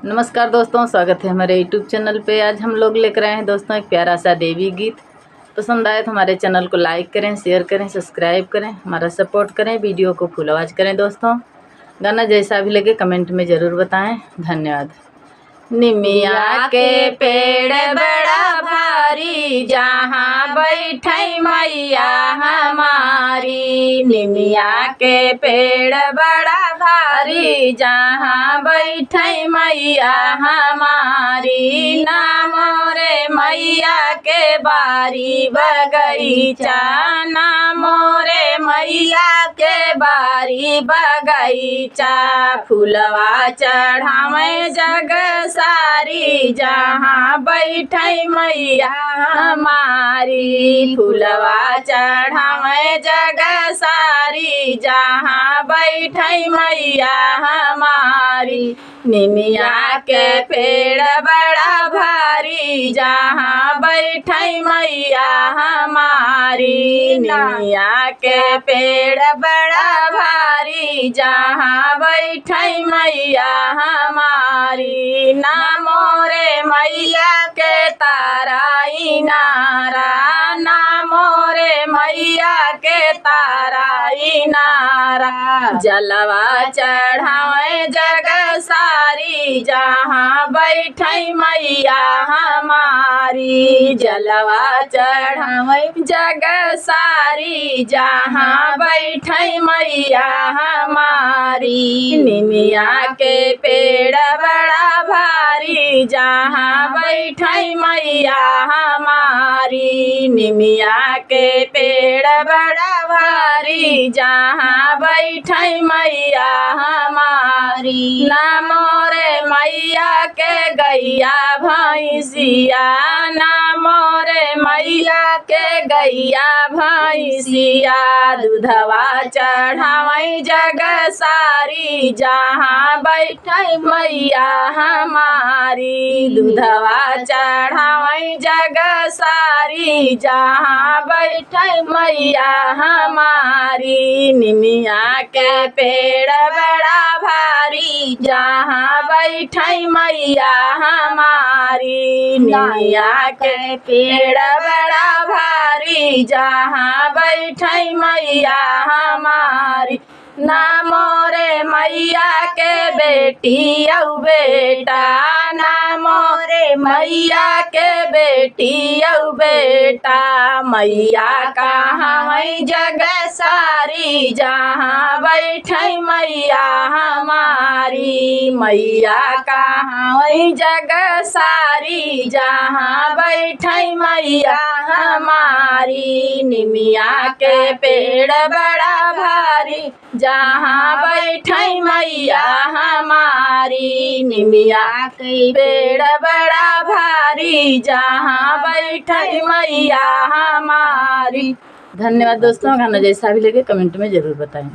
नमस्कार दोस्तों, स्वागत है हमारे YouTube चैनल पे। आज हम लोग लेकर आए हैं दोस्तों एक प्यारा सा देवी गीत। पसंद आए तो हमारे चैनल को लाइक करें, शेयर करें, सब्सक्राइब करें, हमारा सपोर्ट करें, वीडियो को फुल आवाज़ करें। दोस्तों गाना जैसा भी लगे कमेंट में ज़रूर बताएं। धन्यवाद। निमिया के पेड़ बड़ा भारी, जहाँ बैठे मैया हमारी। निमिया के पेड़ बड़ा भारी, जहाँ बैठे मैया हमारी। नाम रे मैया के बारी बगीचा, नाम रे मैया के बारी बगीचा। फूलवा चढ़ावे जग सारी, जहाँ बैठे मैया हमारी। फूलवा चढ़ावे जग सारी, जहाँ बैठे मैया हमारी। निमिया के पेड़ बड़ा भारी, जहाँ बैठे मैया हमारी। निमिया के पेड़ बड़ा भारी, जहाँ बैठे मैया हमारी। नामो रे मैया के तारा इनारा, नामो रे मैया के तारा इनारा। जलवा चढ़ावे जग सारी, जहाँ बैठे मैया हमारी। जलवा चढ़ावे जग सारी, जहाँ बैठे मैया हमारी। निमिया के पेड़ बड़ा भारी, जहाँ बैठे मैया हमारी। निमिया के पेड़ बड़ा भारी, जहाँ बैठे मैया हमारी। नामो रे मैया के गैया भैंसिया, नामो रे मैया के गैया भैंसिया। दूधवा चढ़ावे जग सारी, जहाँ बैठे मैया हमारी। दूधवा चढ़ावे जग सारी, जहाँ बैठे मैया हमारी। निमिया के पेड़ बड़ा भारी, जहाँ बैठे मैया हमारी। निमिया के पेड़ बड़ा भारी, जहाँ बैठे मैया हमारी। नामो रे मैया के बेटी औ बेटा, नामो रे मैया के बेटी औ बेटा। मैया कहाँ जग सारी, जहाँ बैठे मैया हमारी। मैया कहाँ जग सारी, जहाँ बैठे मैया हमारी। निमिया के पेड़ बड़ा भारी, जहाँ बैठे मैया हमारी। निमिया के पेड़ बड़ा भारी, जहाँ बैठे मैया हमारी। धन्यवाद दोस्तों। गाना जैसा भी लगे कमेंट में ज़रूर बताएं।